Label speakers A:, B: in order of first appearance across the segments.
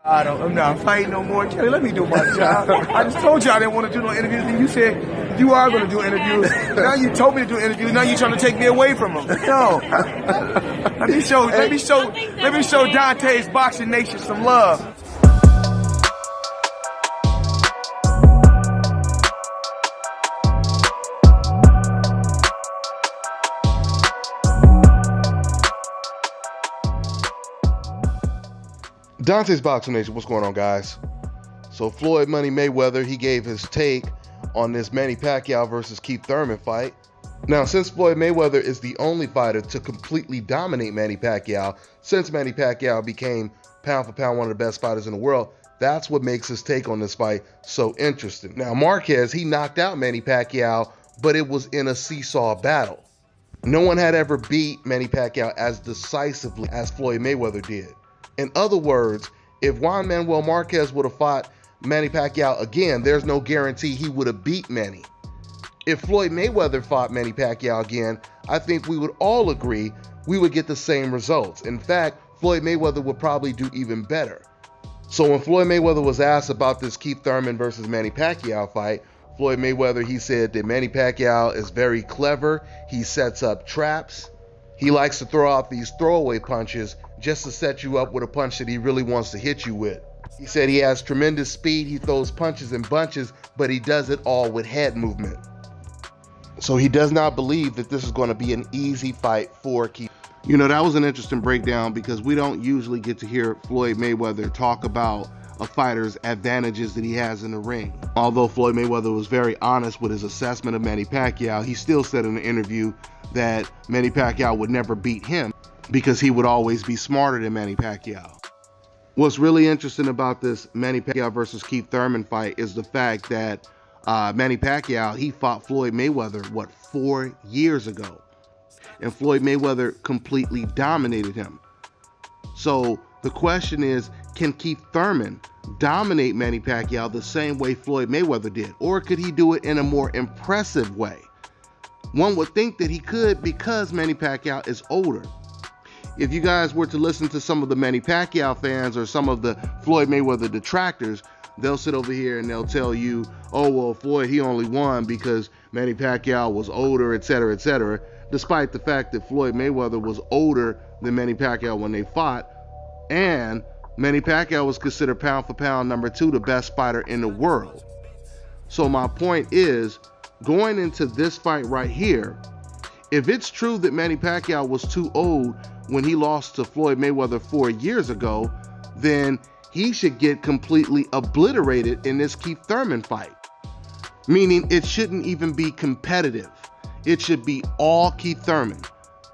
A: I'm not fighting no more. Kelly, let me do my job. I just told you I didn't want to do no interviews, and you said you are going to do interviews. Now you told me to do interviews. Now you're trying to take me away from them. No. Let me show Dante's Boxing Nation some love.
B: Dante's Boxing Nation, what's going on, guys? So Floyd Money Mayweather, he gave his take on this Manny Pacquiao versus Keith Thurman fight. Now, since Floyd Mayweather is the only fighter to completely dominate Manny Pacquiao, since Manny Pacquiao became pound for pound one of the best fighters in the world, that's what makes his take on this fight so interesting. Now, Marquez, he knocked out Manny Pacquiao, but it was in a seesaw battle. No one had ever beat Manny Pacquiao as decisively as Floyd Mayweather did. In other words, if Juan Manuel Marquez would have fought Manny Pacquiao again, there's no guarantee he would have beat Manny. If Floyd Mayweather fought Manny Pacquiao again, I think we would all agree we would get the same results. In fact, Floyd Mayweather would probably do even better. So when Floyd Mayweather was asked about this Keith Thurman versus Manny Pacquiao fight, Floyd Mayweather, he said that Manny Pacquiao is very clever. He sets up traps. He likes to throw out these throwaway punches just to set you up with a punch that he really wants to hit you with. He said he has tremendous speed, he throws punches in bunches, but he does it all with head movement. So he does not believe that this is going to be an easy fight for Keith. You know, that was an interesting breakdown because we don't usually get to hear Floyd Mayweather talk about a fighter's advantages that he has in the ring. Although Floyd Mayweather was very honest with his assessment of Manny Pacquiao, he still said in an interview that Manny Pacquiao would never beat him because he would always be smarter than Manny Pacquiao. What's really interesting about this Manny Pacquiao versus Keith Thurman fight is the fact that Manny Pacquiao, he fought Floyd Mayweather, 4 years ago? And Floyd Mayweather completely dominated him. So the question is, can Keith Thurman dominate Manny Pacquiao the same way Floyd Mayweather did? Or could he do it in a more impressive way? One would think that he could because Manny Pacquiao is older. If you guys were to listen to some of the Manny Pacquiao fans or some of the Floyd Mayweather detractors, they'll sit over here and they'll tell you, oh, well, Floyd, he only won because Manny Pacquiao was older, etc., etc., despite the fact that Floyd Mayweather was older than Manny Pacquiao when they fought, and Manny Pacquiao was considered pound for pound number 2, the best fighter in the world. So my point is, going into this fight right here, if it's true that Manny Pacquiao was too old when he lost to Floyd Mayweather 4 years ago, then he should get completely obliterated in this Keith Thurman fight. Meaning it shouldn't even be competitive. It should be all Keith Thurman.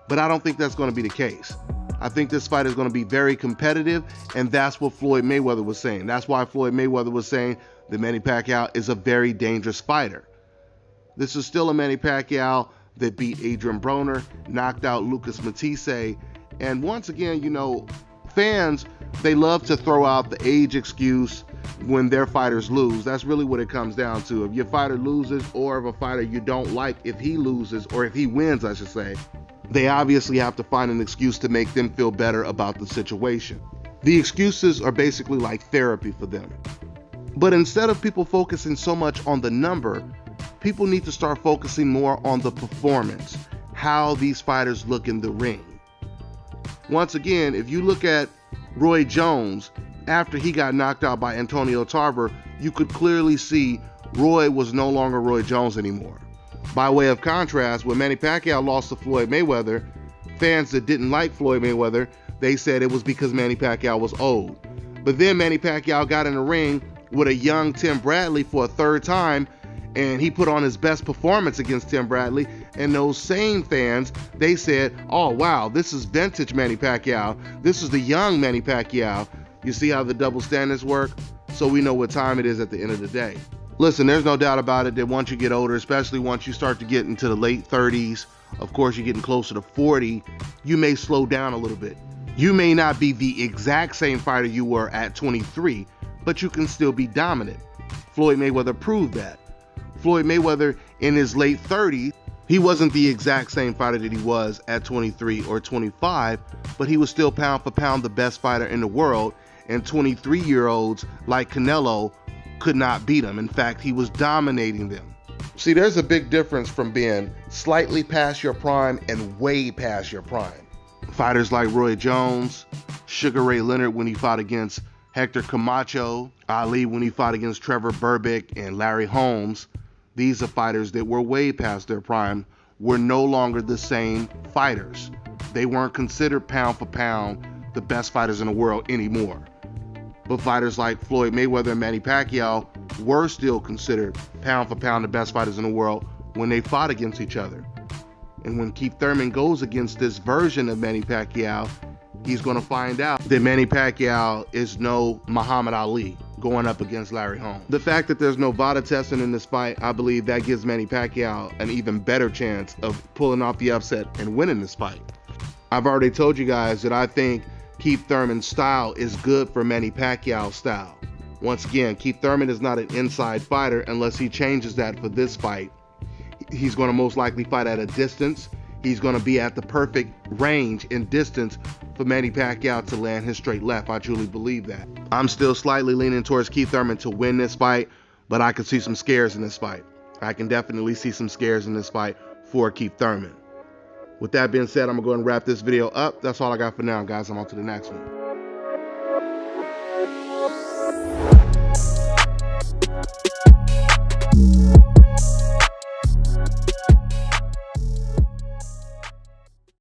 B: But I don't think that's going to be the case. I think this fight is going to be very competitive, and that's what Floyd Mayweather was saying. That's why Floyd Mayweather was saying that Manny Pacquiao is a very dangerous fighter. This is still a Manny Pacquiao that beat Adrian Broner, knocked out Lucas Matisse, and once again, you know, fans, they love to throw out the age excuse when their fighters lose. That's really what it comes down to. If your fighter loses, or if a fighter you don't like, if he loses, or if he wins, I should say, they obviously have to find an excuse to make them feel better about the situation. The excuses are basically like therapy for them. But instead of people focusing so much on the number, people need to start focusing more on the performance, how these fighters look in the ring. Once again, if you look at Roy Jones, after he got knocked out by Antonio Tarver, you could clearly see Roy was no longer Roy Jones anymore. By way of contrast, when Manny Pacquiao lost to Floyd Mayweather, fans that didn't like Floyd Mayweather, they said it was because Manny Pacquiao was old. But then Manny Pacquiao got in the ring with a young Tim Bradley for a third time, and he put on his best performance against Tim Bradley, and those same fans, they said, oh wow, this is vintage Manny Pacquiao. This is the young Manny Pacquiao. You see how the double standards work? So we know what time it is at the end of the day. Listen, there's no doubt about it that once you get older, especially once you start to get into the late 30s, of course you're getting closer to 40, you may slow down a little bit. You may not be the exact same fighter you were at 23, but you can still be dominant. Floyd Mayweather proved that. Floyd Mayweather in his late 30s, he wasn't the exact same fighter that he was at 23 or 25, but he was still pound for pound the best fighter in the world, and 23-year-olds like Canelo could not beat him. In fact, he was dominating them. See, there's a big difference from being slightly past your prime and way past your prime. Fighters like Roy Jones, Sugar Ray Leonard when he fought against Hector Camacho, Ali when he fought against Trevor Berbick and Larry Holmes, these are fighters that were way past their prime, were no longer the same fighters. They weren't considered pound for pound the best fighters in the world anymore. But fighters like Floyd Mayweather and Manny Pacquiao were still considered pound for pound the best fighters in the world when they fought against each other. And when Keith Thurman goes against this version of Manny Pacquiao, he's going to find out that Manny Pacquiao is no Muhammad Ali going up against Larry Holmes. The fact that there's no VADA testing in this fight, I believe that gives Manny Pacquiao an even better chance of pulling off the upset and winning this fight. I've already told you guys that I think Keith Thurman's style is good for Manny Pacquiao's style. Once again, Keith Thurman is not an inside fighter unless he changes that for this fight. He's going to most likely fight at a distance. He's going to be at the perfect range and distance for Manny Pacquiao to land his straight left. I truly believe that. I'm still slightly leaning towards Keith Thurman to win this fight, but I can see some scares in this fight. I can definitely see some scares in this fight for Keith Thurman. With that being said, I'm going to go ahead and wrap this video up. That's all I got for now, guys. I'm on to the next one.